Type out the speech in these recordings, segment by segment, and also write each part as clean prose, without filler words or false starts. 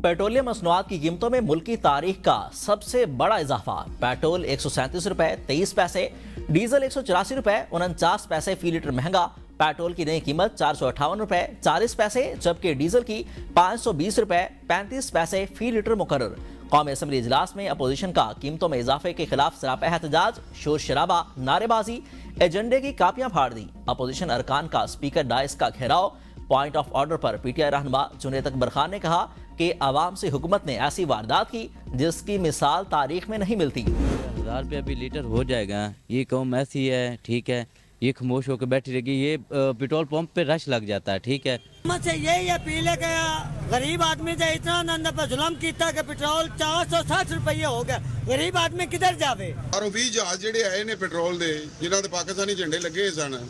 Petroleum मसनूआत की कीमतों में मुल्की तारीख का सबसे बड़ा इजाफा। पेट्रोल 137 रुपए 23 पैसे, डीजल 184 रुपए 49 पैसे फी लीटर महंगा। पेट्रोल की नई कीमत 458 रुपए 40 पैसे, जबकि डीजल की 520 रुपए 35 पैसे फी लीटर मुकर्रर। कौमी असम्बली इजलास में अपोजिशन का कीमतों में इजाफे के खिलाफ सरापा एहतजाज, शोर शराबा, नारेबाजी, एजेंडे की कापियां फाड़ दी। अपोजिशन अरकान का स्पीकर डाइस का घेराव। पॉइंट ऑफ ऑर्डर पर पीटीआई रहनुमा जुनैद अकबर खान ने कहा कि आवाम से हुकूमत ने ऐसी वारदात की जिसकी मिसाल तारीख में नहीं मिलती। 1000 रुपया भी लीटर हो जाएगा, ये कौम ऐसी है, ठीक है, ये खामोश होकर बैठी रहेगी। ये पेट्रोल पंप पे रश लग जाता है, ठीक है। से यही अपील है कि गरीब आदमी से इतना आनंद पर जुल्म किया कि पेट्रोल 460 रुपये हो गया। गरीब आदमी किधर जावे? और 20 जहाज ਜਿਹੜੇ ਆਏ ਨੇ ਪੈਟਰੋਲ ਦੇ ਜਿਨ੍ਹਾਂ ਤੇ ਪਾਕਿਸਤਾਨੀ ਝੰਡੇ ਲੱਗੇ ਸਨ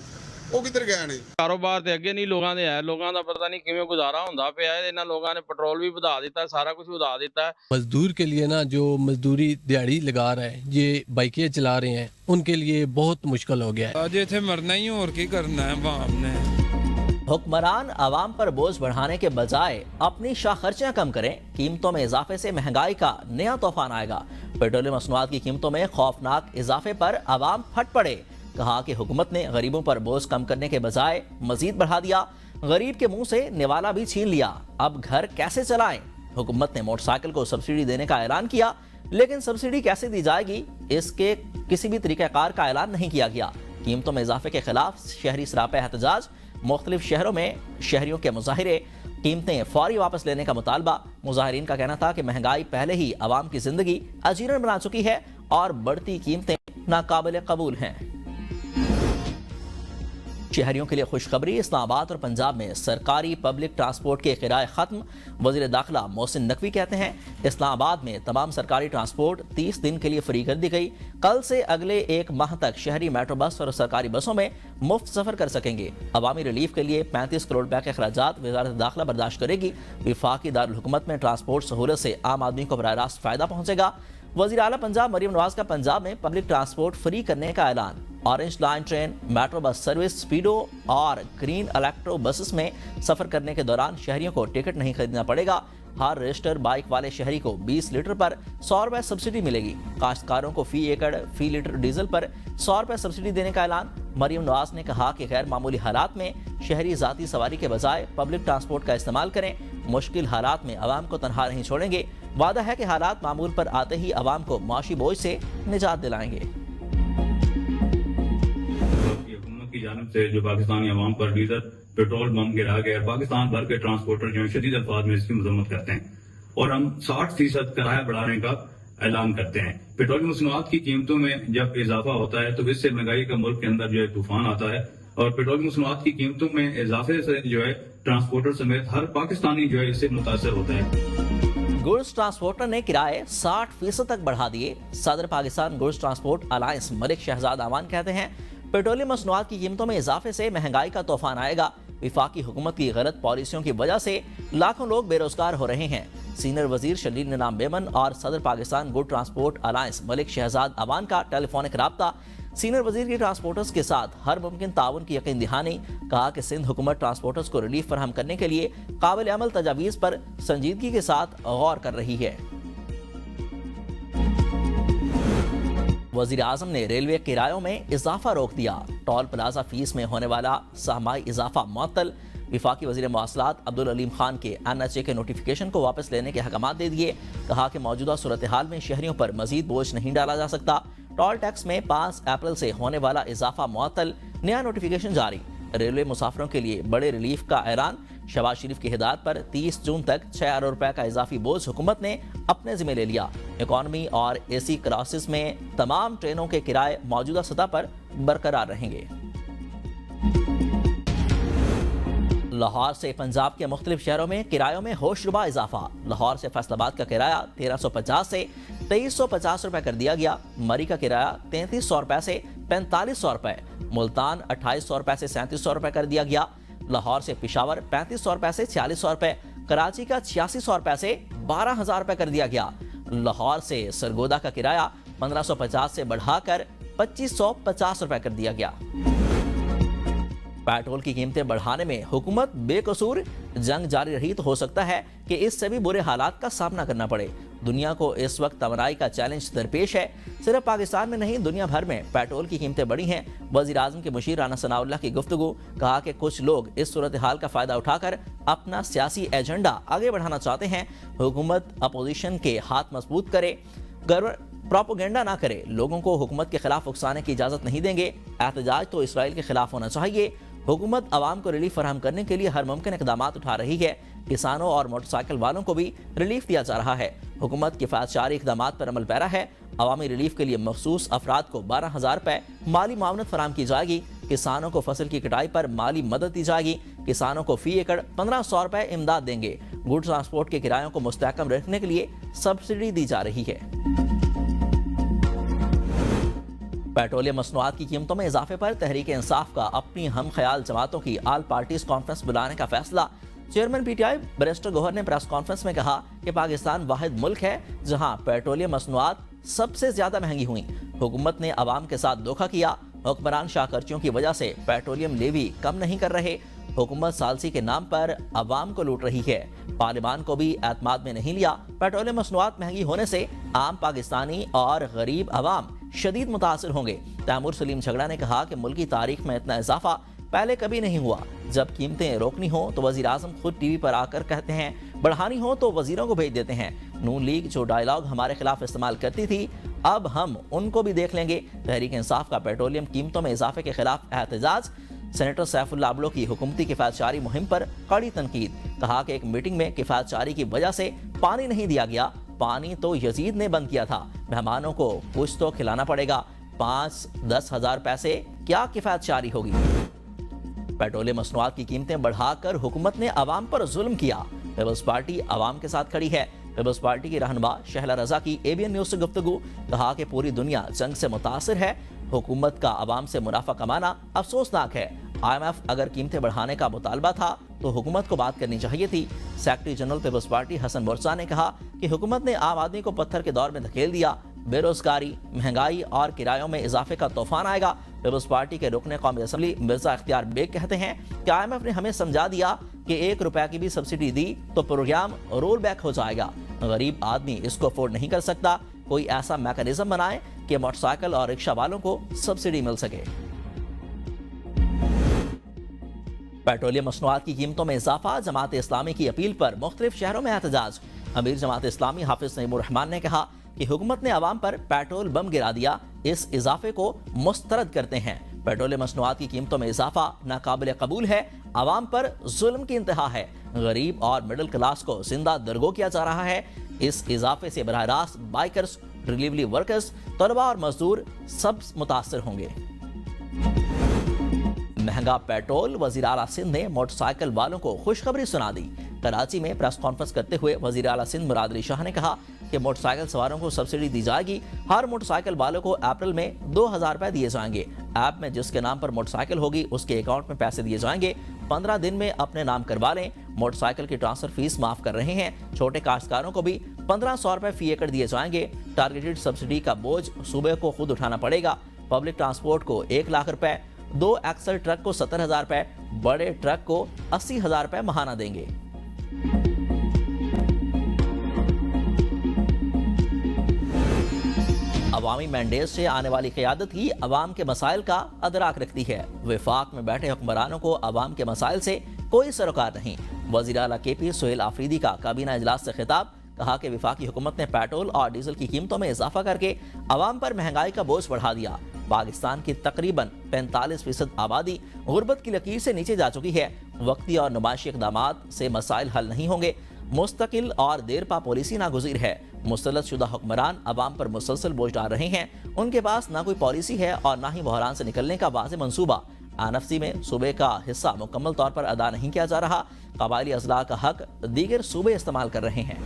ਉਹ ਕਿੱਧਰ ਗਏ ਨੇ? ਕਾਰੋਬਾਰ ਤੇ ਅੱਗੇ ਨਹੀਂ ਲੋਕਾਂ ਦੇ ਹੈ, ਲੋਕਾਂ ਦਾ ਪਤਾ ਨਹੀਂ ਕਿਵੇਂ ਗੁਜ਼ਾਰਾ ਹੁੰਦਾ ਪਿਆ ਹੈ। ਇਹਨਾਂ ਲੋਕਾਂ ਨੇ ਪੈਟਰੋਲ ਵੀ ਵਧਾ ਦਿੱਤਾ, ਸਾਰਾ ਕੁਝ ਵਧਾ ਦਿੱਤਾ है। मजदूर के लिए ना जो मजदूरी दिहाड़ी लगा रहा है, ये बाइकें चला रहे हैं, उनके लिए बहुत मुश्किल हो गया है। आज इत्थे मरना ही और की करना है बाप ने। हुक्मरान आवाम पर बोझ बढ़ाने के बजाय अपनी शाह खर्चियां कम करें। कीमतों में इजाफे से महंगाई का नया तूफान आएगा। पेट्रोलियम मसनूआत की कीमतों में खौफनाक इजाफे पर आवाम फट पड़े। कहा कि हुकूमत ने गरीबों पर बोझ कम करने के बजाय मजीद बढ़ा दिया। गरीब के मुंह से निवाला भी छीन लिया। अब घर कैसे चलाएं? हुकूमत ने मोटरसाइकिल को सब्सिडी देने का ऐलान किया, लेकिन सब्सिडी कैसे दी जाएगी इसके किसी भी तरीक़ाकार का ऐलान नहीं किया गया। कीमतों में इजाफे के खिलाफ शहरी सरापा एहतजाज, मुख्तलिफ शहरों में शहरियों के मुजाहिरे, कीमतें फौरी वापस लेने का मुतालबा। मुजाहिरीन का कहना था कि महंगाई पहले ही आवाम की जिंदगी अजीरन बना चुकी है और बढ़ती कीमतें नाकाबिल कबूल हैं। शहरियों के लिए खुशखबरी, इस्लामाबाद और पंजाब में सरकारी पब्लिक ट्रांसपोर्ट के किराए खत्म। वज़ीर दाखिला मोहसिन नकवी कहते हैं इस्लामाबाद में तमाम सरकारी ट्रांसपोर्ट 30 दिन के लिए फ्री कर दी गई। कल से अगले एक माह तक शहरी मेट्रो बस और सरकारी बसों में मुफ्त सफर कर सकेंगे। अवामी रिलीफ के लिए 35 करोड़ रुपए के अखराजात वज़ारत दाखिला बर्दाश्त करेगी। वफाकी दारुल हुकूमत में ट्रांसपोर्ट सहूलत से आम आदमी को बराह रास्त फायदा पहुंचेगा। वज़ीर आला पंजाब मरियम नवाज का पंजाब में पब्लिक ट्रांसपोर्ट फ्री करने का ऐलान। Orange line train, metro bus service, Speedo और ग्रीन इलेक्ट्रो बसेस में सफर करने के दौरान शहरियों को टिकट नहीं खरीदना पड़ेगा। हर रजिस्टर बाइक वाले शहरी को 20 लीटर पर 100 रुपए सब्सिडी मिलेगी। काश्तकारों को फी एकड़ फी लीटर डीजल पर 100 रुपए सब्सिडी देने का ऐलान। मरियम नवाज ने कहा कि गैर मामूली हालात में शहरी जाती सवारी के बजाय पब्लिक ट्रांसपोर्ट का इस्तेमाल करें। मुश्किल हालात में आवाम को तनहा नहीं छोड़ेंगे। वादा है कि हालात मामूल पर आते ही आवाम को माशी बोझ से निजात दिलाएंगे। की जानिब से जो पाकिस्तानी अवाम पर डीजल पेट्रोल बम गिरा गया, पाकिस्तान भर के ट्रांसपोर्टर जो शदीद अल्फाज में इसकी मजम्मत करते हैं और हम 60% किराया बढ़ाने का ऐलान करते हैं। पेट्रोल मसनूआत की कीमतों में जब इजाफा होता है तो इससे महंगाई का मुल्क के अंदर जो है तूफान आता है और पेट्रोल मसनूआत की कीमतों में इजाफे से जो है ट्रांसपोर्टर समेत हर पाकिस्तानी जो है इससे मुतासर होता है। गुड्स ट्रांसपोर्टर ने किराए 60% तक बढ़ा दिए। सदर Pakistan goods transport alliance Malik Shahzad Aman कहते हैं पेट्रोलियम मसनूआत की कीमतों में इजाफे से महंगाई का तूफान आएगा। वफाकी हुकूमत की गलत पॉलिसियों की वजह से लाखों लोग बेरोजगार हो रहे हैं। सीनियर वजीर शलील निनाम बेमन और सदर Pakistan good transport alliance Malik Shahzad Awan का टेलीफोनिक राब्ता। सीनियर वजीर की ट्रांसपोर्टर्स के साथ हर मुमकिन ताउन की यकीन दहानी। कहा कि सिंध हुकूमत ट्रांसपोर्टर्स को रिलीफ फराहम करने के लिए काबिल अमल तजावीज़ पर संजीदगी के साथ गौर कर रही है। वज़ीर आज़म ने रेलवे किरायों में इजाफा रोक दिया। टोल प्लाजा फीस में होने वाला सहमाई इजाफा मुअत्तल। वफाकी वज़ीर मवासलात अब्दुल अलीम खान के NHA के नोटिफिकेशन को वापस लेने के अहकाम दे दिए। कहा कि मौजूदा सूरत हाल में शहरियों पर मजीद बोझ नहीं डाला जा सकता। टोल टैक्स में 5 अप्रैल से होने वाला इजाफा मुअत्तल। नया नोटिफिकेशन जारी। रेलवे मुसाफिरों के लिए बड़े रिलीफ का ऐलान। शहबाज शरीफ की हिदायत पर 30 जून तक 6 अरब रुपए का इजाफी बोझ हुकूमत ने अपने जिम्मे ले लिया। इकॉनमी और AC क्लासेस में तमाम ट्रेनों के किराए मौजूदा सतह पर बरकरार रहेंगे। लाहौर से पंजाब के मुख्तलिफ शहरों में किरायों में होशरुबा इजाफा। लाहौर से फैसलाबाद का किराया 1350 से 2350 रुपए कर दिया गया। मरी का किराया 3300 रुपए से 4500 रुपए, मुल्तान 2800 रुपए से 3700 रुपए कर दिया गया। लाहौर से पिशावर 3500 रुपए से 4600 रुपए, कराची का 8600 रुपए से 12000 रुपए कर दिया गया। लाहौर से सरगोदा का किराया 1550 से बढ़ाकर 2550 रुपए कर दिया गया। पेट्रोल की कीमतें बढ़ाने में हुकूमत बेकसूर जंग जारी रही तो हो सकता है कि इससे भी बुरे हालात का सामना करना पड़े। दुनिया को इस वक्त तमराई का चैलेंज दरपेश है। सिर्फ पाकिस्तान में नहीं, दुनिया भर में पेट्रोल की कीमतें बढ़ी हैं। वज़ीर आज़म के मुशीर राना सनाउल्लाह की गुफ्तगू, कहा कि कुछ लोग इस सूरत हाल का फ़ायदा उठाकर अपना सियासी एजेंडा आगे बढ़ाना चाहते हैं। हुकूमत अपोजिशन के हाथ मजबूत करे, प्रोपोगेंडा ना करे, लोगों को हुकूमत के खिलाफ उकसाने की इजाज़त नहीं देंगे। एहतजाज तो इसराइल के खिलाफ होना चाहिए। हुकूमत आवाम को रिलीफ फराहम करने के लिए हर मुमकिन इक़दाम उठा रही है। किसानों और मोटरसाइकिल वालों को भी रिलीफ दिया जा रहा है। हुकूमत किफ़ायतशारी इक़दाम पर अमल पैरा है। अवामी रिलीफ के लिए मखसूस अफराद को 12,000 रुपये माली मावनत फराहम की जाएगी। किसानों को फसल की कटाई पर माली मदद दी जाएगी। किसानों को फी एकड़ 1500 रुपये इमदाद देंगे। गुड ट्रांसपोर्ट के किरायों को मुस्तहकम रखने के लिए सब्सिडी दी जा रही है। पेट्रोलियम मसनूआत की कीमतों में इजाफे पर तहरीक इंसाफ का अपनी हम ख्याल जमातों की आल पार्टीज कॉन्फ्रेंस बुलाने का फैसला। चेयरमैन पीटीआई बैरिस्टर गौहर ने प्रेस कॉन्फ्रेंस में कहा कि पाकिस्तान वाहिद मुल्क है जहां पेट्रोलियम मसनूआत सबसे ज्यादा महंगी हुई। हुकूमत ने अवाम के साथ धोखा किया। हुक्मरान शाहकर्चियों की वजह से पेट्रोलियम लेवी कम नहीं कर रहे। हुकूमत सालसी के नाम पर अवाम को लूट रही है। पार्लियामान को भी एतमाद में नहीं लिया। पेट्रोलियम मसनूआत महंगी होने से आम पाकिस्तानी और गरीब अवाम शदीद मुतासिर होंगे। तैमूर सलीम झगड़ा ने कहा कि मुल्क की तारीख में इतना इजाफा पहले कभी नहीं हुआ। जब कीमतें रोकनी हो तो वजीर आजम खुद टीवी पर आकर कहते हैं, बढ़ानी हो तो वजीरों को भेज देते हैं। नून लीग जो डायलॉग हमारे खिलाफ इस्तेमाल करती थी, अब हम उनको भी देख लेंगे। तहरीक इंसाफ का पेट्रोलियम कीमतों में इजाफे के खिलाफ एहतजाज। सेनेटर सैफुल्लाह अब्लो की हुकूमती किफ़ायतशारी मुहिम पर कड़ी तनकीद। कहा कि एक मीटिंग में किफ़ायतशारी की वजह से पानी नहीं दिया गया। पानी तो यजीद ने बंद किया था। मेहमानों को कुछ तो खिलाना पड़ेगा। 5-10 हज़ार पैसे क्या किफ़ायतशारी होगी। पेट्रोलियम मसनूआत की कीमतें बढ़ाकर हुकूमत ने अवाम पर जुल्म किया। पीपल्स पार्टी अवाम के साथ खड़ी है। पीपल्स पार्टी की रहनुमा शहला रजा की एबीएन न्यूज से गुफ्तगू, कहा कि पूरी दुनिया जंग से मुतासिर है। हुकूमत का अवाम से मुनाफा कमाना अफसोसनाक है। IMF अगर कीमतें बढ़ाने का मुतालबा था तो हुकूमत को बात करनी चाहिए थी। Secretary general People's Party Hasan Mursa ने कहा कि हुकूमत ने आम आदमी को पत्थर के दौर में धकेल दिया। बेरोजगारी, महंगाई और किरायों में इजाफे का तूफान आएगा। पीपल्स पार्टी के रुकने कौमी असम्बली मिर्जा इख्तियार बेग कहते हैं कि IMF ने हमें समझा दिया कि 1 रुपया की भी सब्सिडी दी तो प्रोग्राम रोल बैक हो जाएगा। गरीब आदमी इसको अफोर्ड नहीं कर सकता। कोई ऐसा मैकेनिज्म बनाए कि मोटरसाइकिल और रिक्शा वालों को सब्सिडी मिल सके। पेट्रोलियम मसनूआत की कीमतों में इजाफा। जमात इस्लामी की अपील पर मुख्तलिफ शहरों में एहतजाज। अमीर जमात इस्लामी हाफिज नईमुर रहमान ने कहा कि हुकूमत ने अवाम पर पेट्रोल बम गिरा दिया। इस इजाफे को मुस्तरद करते हैं। पेट्रोलियम मसनूआत की कीमतों में इजाफा नाकाबिल कबूल है। अवाम पर जुल्म की इंतहा है। गरीब और मिडिल क्लास को जिंदा दरगो किया जा रहा है। इस इजाफे से बराह रास्त बाइकर्स, डिलीवरी वर्कर्स, तलबा और मजदूर सब मुतासर होंगे। महंगा पेट्रोल। वजीर आला सिंध ने मोटरसाइकिल वालों को खुशखबरी सुना दी। कराची में प्रेस कॉन्फ्रेंस करते हुए वजीर आला सिंध मुराद अली शाह ने कहा कि मोटरसाइकिल सवारों को सब्सिडी दी जाएगी। हर मोटरसाइकिल वालों को अप्रैल में 2000 रुपए दिए जाएंगे। ऐप में जिसके नाम पर मोटरसाइकिल होगी उसके अकाउंट में पैसे दिए जाएंगे। 15 दिन में अपने नाम करवा लें। मोटरसाइकिल की ट्रांसफर फीस माफ कर रहे हैं। छोटे काश्तकारों को भी 1500 रुपए फी एकड़ दिए जाएंगे। टारगेटेड सब्सिडी का बोझ सूबे को खुद उठाना पड़ेगा। पब्लिक ट्रांसपोर्ट को 1 लाख रुपए, 2 एक्सल ट्रक को 70,000 रुपए, बड़े ट्रक को 80,000 रुपए महाना देंगे। अवामी मैंडेट से आने वाली क़यादत ही अवाम के मसाइल का अदराक रखती है। वफाक में बैठे हुक्मरानों को अवाम के मसाइल से कोई सरोकार नहीं। वज़ीर आला KP सुहेल आफरीदी का काबीना इजलास से खिताब। कहा कि वफाकी हुकूमत ने पेट्रोल और डीजल की कीमतों में इजाफा करके अवाम पर महंगाई का बोझ बढ़ा दिया। पाकिस्तान की तकरीबन 45% आबादी गुर्बत की लकीर से नीचे जा चुकी है। वक्ती और नुमाइशी इक़दामात से मसाइल हल नहीं होंगे। मुस्तकिल और देरपा पॉलिसी नागुज़ीर है। मुसल्लत शुदा हुक्मरान अवाम पर मुसलसल बोझ डाल रहे हैं। उनके पास ना कोई पॉलिसी है और ना ही बहरान से निकलने का वाज़ेह मंसूबा। NFC में सूबे का हिस्सा मुकम्मल तौर पर अदा नहीं किया जा रहा। कबायली अज़ला का हक दीगर सूबे इस्तेमाल कर रहे हैं।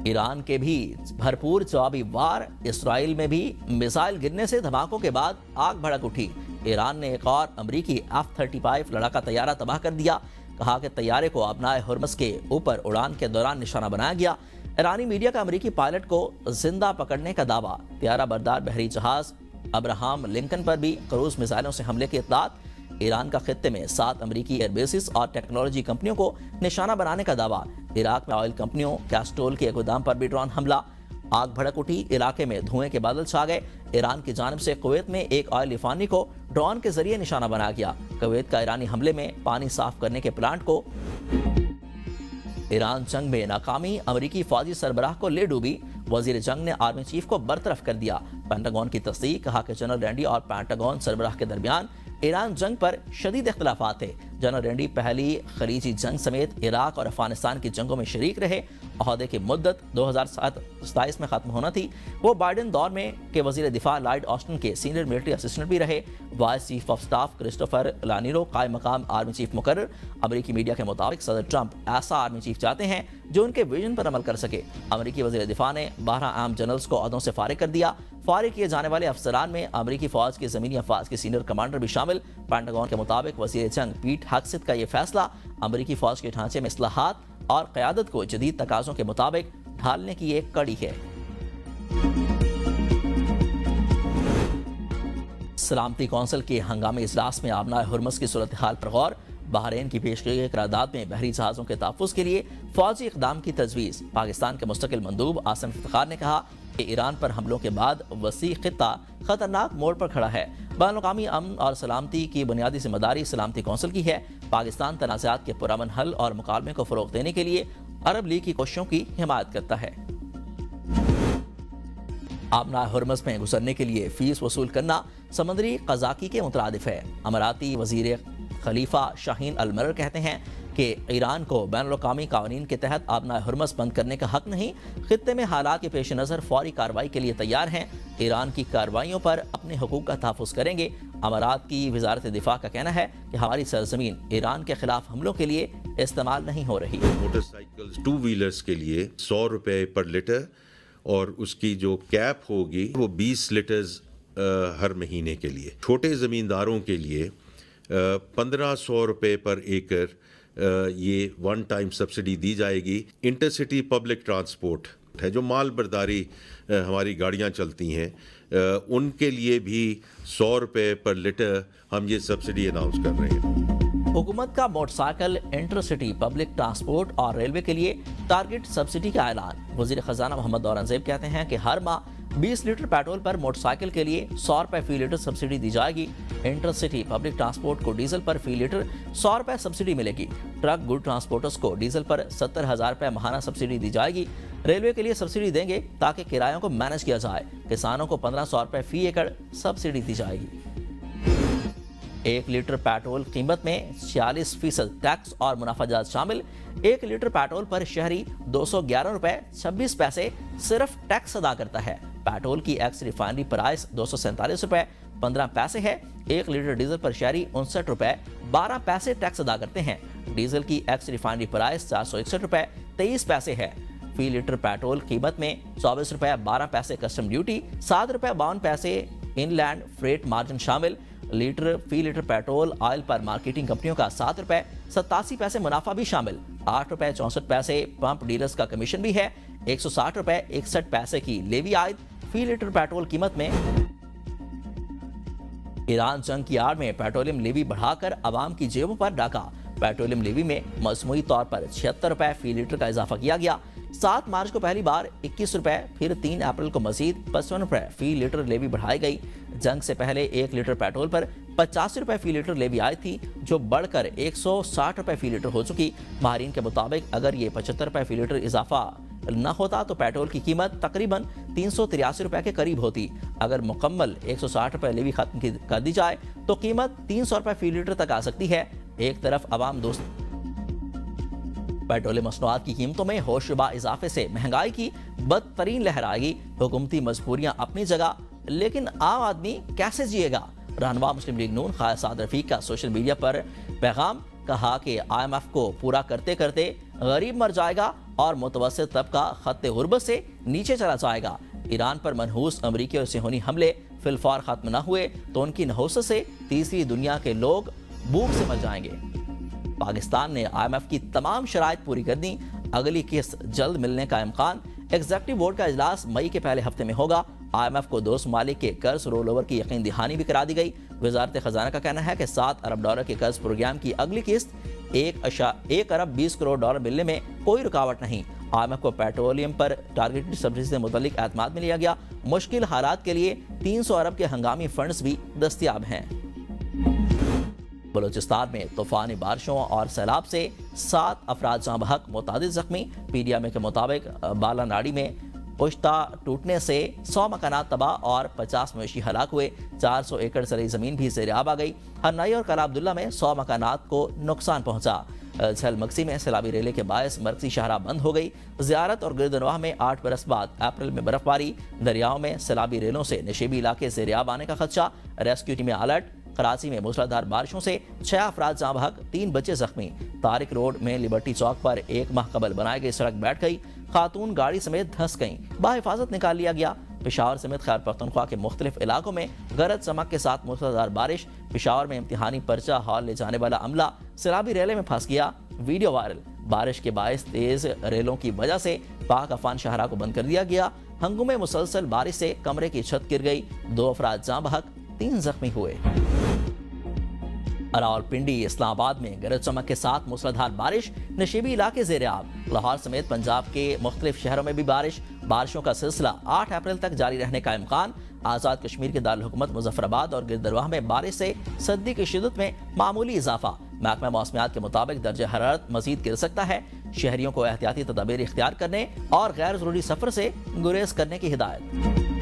ईरान के भी भरपूर जवाबी वार। इसराइल में भी मिसाइल गिरने से धमाकों के बाद आग भड़क उठी। ईरान ने एक और अमरीकी F-35 लड़ाका तैयारा तबाह कर दिया। कहा कि तैयारे को अपनाए हुर्मस के ऊपर उड़ान के दौरान निशाना बनाया गया। ईरानी मीडिया का अमरीकी पायलट को जिंदा पकड़ने का दावा। त्यारा बरदार बहरी जहाज अब्राहम लिंकन पर भी क्रूज मिसाइलों से हमले की इत्तलात। ایران کا خطے میں 7 امریکی ایئر بیسز اور ٹیکنالوجی کمپنیوں کو نشانہ بنانے کا دعویٰ۔ عراق میں آئل کمپنیوں کیسٹرول کے گودام پر بھی ڈرون حملہ۔ آگ بھڑک اٹھی، علاقے میں دھوئیں کے بادل چھا گئے۔ ایران کی جانب سے کویت میں ایک آئل ریفائنری کو ڈرون کے ذریعے نشانہ بنایا گیا۔ کویت کا ایرانی حملے میں پانی صاف کرنے کے پلانٹ کو ایران جنگ میں ناکامی، امریکی فوجی سربراہ کو لے ڈوبی، وزیر جنگ نے آرمی چیف کو برطرف کر دیا۔ پینٹاگون کی تصدیق، کہا کہ جنرل رینڈی اور پینٹاگون سربراہ کے درمیان ایران جنگ پر شدید اختلافات تھے۔ جنرل رینڈی پہلی خلیجی جنگ سمیت عراق اور افغانستان کی جنگوں میں شریک رہے۔ عہدے کی مدت 2027 میں ختم ہونا تھی۔ وہ بائیڈن دور میں کے وزیر دفاع لائیڈ آسٹن کے سینئر ملٹری اسسٹنٹ بھی رہے۔ Vice chief of staff Christopher لانیرو قائم مقام آرمی چیف مقرر۔ امریکی میڈیا کے مطابق صدر ٹرمپ ایسا آرمی چیف چاہتے ہیں جو ان کے ویژن پر عمل کر سکے۔ امریکی وزیر دفاع نے 12 عام جنرلز کو عہدوں سے فارغ کر دیا۔ فارغ کیے جانے والے افسران میں امریکی فوج کے زمینی افواج کے سینئر کمانڈر بھی شامل۔ پینٹاگون کے مطابق وزیر جنگ پیٹ ہگسٹ کا یہ فیصلہ امریکی فوج کے ڈھانچے میں اصلاحات اور قیادت کو جدید تقاضوں کے مطابق ڈھالنے کی ایک کڑی ہے۔ سلامتی کونسل کے ہنگامی اجلاس میں آبنائے ہرمز کی صورتحال پر غور۔ بحرین کی پیش کی گئی قرارداد میں بحری جہازوں کے تحفظ کے لیے فوجی اقدام کی تجویز۔ پاکستان کے مستقل مندوب آصم افتخار نے کہا کہ ایران پر حملوں کے بعد وسیع خطہ خطرناک موڑ پر کھڑا ہے۔ بین الاقوامی امن اور سلامتی کی بنیادی ذمہ داری سلامتی کونسل کی ہے۔ پاکستان تنازعات کے پرامن حل اور مکالمے کو فروغ دینے کے لیے عرب لیگ کی کوششوں کی حمایت کرتا ہے۔ آبنائے ہرمز میں گزرنے کے لیے فیس وصول کرنا سمندری قزاقی کے مترادف ہے۔ اماراتی وزیر خلیفہ شاہین المرر کہتے ہیں کہ ایران کو بین الاقوامی قوانین کے تحت آبنائے ہرمز بند کرنے کا حق نہیں۔ خطے میں حالات کے پیش نظر فوری کارروائی کے لیے تیار ہیں۔ ایران کی کارروائیوں پر اپنے حقوق کا تحفظ کریں گے۔ امارات کی وزارت دفاع کا کہنا ہے کہ ہماری سرزمین ایران کے خلاف حملوں کے لیے استعمال نہیں ہو رہی۔ موٹر سائیکلز 2 ویلرز کے لیے 100 روپے پر لیٹر اور اس کی جو کیپ ہوگی وہ 20 لیٹرز ہر مہینے کے لیے۔ چھوٹے زمینداروں کے لیے 1500 روپے پر ایکڑ یہ ون ٹائم سبسڈی دی جائے گی۔ انٹرسٹی پبلک ٹرانسپورٹ ہے، جو مال برداری ہماری گاڑیاں چلتی ہیں، ان کے لیے بھی 100 روپے پر لیٹر ہم یہ سبسڈی اناؤنس کر رہے ہیں۔ حکومت کا motor cycle, intercity public transport اور ریلوے کے لیے ٹارگٹ سبسڈی کا اعلان۔ وزیر خزانہ محمد اورنگزیب کہتے ہیں کہ ہر ماہ 20 لیٹر پیٹرول پر موٹر سائیکل کے لیے 100 روپے فی لیٹر سبسڈی دی جائے گی۔ انٹرسٹی پبلک ٹرانسپورٹ کو ڈیزل پر فی لیٹر 100 روپے سبسڈی ملے گی۔ ٹرک گڈ ٹرانسپورٹرز کو ڈیزل پر 70,000 روپے ماہانہ سبسڈی دی جائے گی۔ ریلوے کے لیے سبسڈی دیں گے تاکہ کرایوں کو مینج کیا جائے۔ کسانوں کو 1500 روپے فی ایکڑ سبسڈی دی جائے گی۔ 1 لیٹر پیٹرول قیمت میں 46% ٹیکس اور منافع جات شامل۔ 1 لیٹر پیٹرول پر شہری 211 روپے 26 پیسے صرف ٹیکس ادا کرتا ہے۔ پیٹرول کی ایکس ریفائنری پرائس 247 روپے 15 پیسے ہے۔ 1 لیٹر ڈیزل پر شہری 59 روپے 12 پیسے ٹیکس ادا کرتے ہیں۔ ڈیزل کی ایکس ریفائنری پرائس 461 روپے 23 پیسے ہے۔ فی لیٹر پیٹرول قیمت میں 24 روپے 12 پیسے کسٹم ڈیوٹی، 7 روپے 52 پیسے ان لینڈ فریٹ مارجن شامل۔ فی لیٹر پیٹرول آئل پر مارکیٹنگ کمپنیوں کا 7 روپے 87 پیسے منافع بھی شامل۔ 8 روپے 64 پیسے پمپ ڈیلرز کا کمیشن بھی ہے۔ 160 روپے 61 پیسے کی لیوی عائد فی لیٹر پیٹرول قیمت میں۔ ایران جنگ کی آڑ میں پیٹرولیم لیوی بڑھا کر عوام کی جیبوں پر ڈاکہ۔ پیٹرولیم لیوی میں مجموعی طور پر 76 روپے فی لیٹر کا اضافہ کیا گیا۔ 7 مارچ کو پہلی بار 21 روپے، پھر 3 اپریل کو مزید 55 روپے فی لیٹر لیوی بڑھائی گئی۔ جنگ سے پہلے 1 لیٹر پیٹرول پر 85 روپے فی لیٹر لیوی آئی تھی، جو بڑھ کر 160 روپے فی لیٹر ہو چکی۔ ماہرین کے مطابق اگر یہ 75 روپے فی لیٹر اضافہ نہ ہوتا تو پیٹرول کی قیمت تقریباً 383 روپے کے قریب ہوتی۔ اگر مکمل 160 روپے لیوی ختم کر دی جائے تو قیمت 300 روپے فی لیٹر تک آ سکتی ہے۔ ایک طرف عوام دوست پیٹرولیم مصنوعات کی قیمتوں میں ہوشربا اضافے سے مہنگائی کی بدترین لہر آئے گی۔ حکومتی مجبوریاں اپنی جگہ، لیکن عام آدمی کیسے جیے گا؟ رہنما مسلم لیگ نون خالد سعد رفیق کا سوشل میڈیا پر پیغام، کہا کہ IMF کو پورا کرتے کرتے غریب مر جائے گا اور متوسط طبقہ خط غربت سے نیچے چلا جائے گا۔ ایران پر منحوس امریکی اور صہیونی حملے فی الفور ختم نہ ہوئے تو ان کی نحوست سے تیسری دنیا کے لوگ بھوک سے مر جائیں گے۔ پاکستان نے IMF کی تمام شرائط پوری کر دی۔ اگلی قسط جلد ملنے کا امکان۔ ایگزیکٹو بورڈ کا اجلاس مئی کے پہلے ہفتے میں ہوگا۔ IMF کو 2 ممالک کے قرض رول اوور کی یقین دہانی بھی کرا دی گئی۔ وزارت خزانہ کا کہنا ہے کہ $7 ارب کے قرض پروگرام کی اگلی قسط $1 ارب 20 کروڑ ملنے میں کوئی رکاوٹ نہیں۔ IMF کو پیٹرولیم پر ٹارگیٹڈ سبسڈی سے متعلق اعتماد میں لیا گیا۔ مشکل حالات کے لیے 300 ارب کے ہنگامی فنڈز بھی دستیاب ہیں۔ بلوچستان میں طوفانی بارشوں اور سیلاب سے 7 افراد جاں بحق، متعدد زخمی۔ PDMA کے مطابق بالا ناڑی میں پشتہ ٹوٹنے سے 100 مکانات تباہ اور 50 مویشی ہلاک ہوئے۔ 400 ایکڑ زرعی زمین بھی زیر آب آ گئی۔ ہرنائی اور کلا عبداللہ میں 100 مکانات کو نقصان پہنچا۔ جھیل مکسی میں سیلابی ریلے کے باعث مرکزی شاہراہ بند ہو گئی۔ زیارت اور گردنواہ میں 8 برس بعد اپریل میں برف باری۔ دریاؤں میں سیلابی ریلوں سے نشیبی علاقے زیر آب آنے کا خدشہ۔ ریسکیو ٹیمیں الرٹ۔ کراچی میں موسلادھار بارشوں سے 6 افراد جاں بحق، 3 بچے زخمی۔ طارق روڈ میں لبرٹی چوک پر 1 ماہ قبل بنائی گئی سڑک بیٹھ گئی۔ خاتون گاڑی سمیت دھنس گئیں، بحفاظت نکال لیا گیا۔ پشاور سمیت خیبر پختونخوا کے مختلف علاقوں میں گرج چمک کے ساتھ موسلادھار بارش۔ پشاور میں امتحانی پرچہ ہال لے جانے والا عملہ سیلابی ریلے میں پھنس گیا، ویڈیو وائرل۔ بارش کے باعث تیز ریلوں کی وجہ سے پاک افان شاہراہ کو بند کر دیا گیا۔ ہنگو میں مسلسل بارش سے کمرے کی چھت گر گئی، 2 افراد جاں بحق، 3 زخمی ہوئے۔ راولپنڈی، اسلام آباد میں گرج چمک کے ساتھ موسلادھار بارش، نشیبی علاقے زیر آب۔ لاہور سمیت پنجاب کے مختلف شہروں میں بھی بارشوں کا سلسلہ 8 اپریل تک جاری رہنے کا امکان۔ آزاد کشمیر کے دارالحکومت مظفر آباد اور گردرواہ میں بارش سے سردی کی شدت میں معمولی اضافہ۔ محکمہ موسمیات کے مطابق درجہ حرارت مزید گر سکتا ہے۔ شہریوں کو احتیاطی تدابیر اختیار کرنے اور غیر ضروری سفر سے گریز کرنے کی ہدایت۔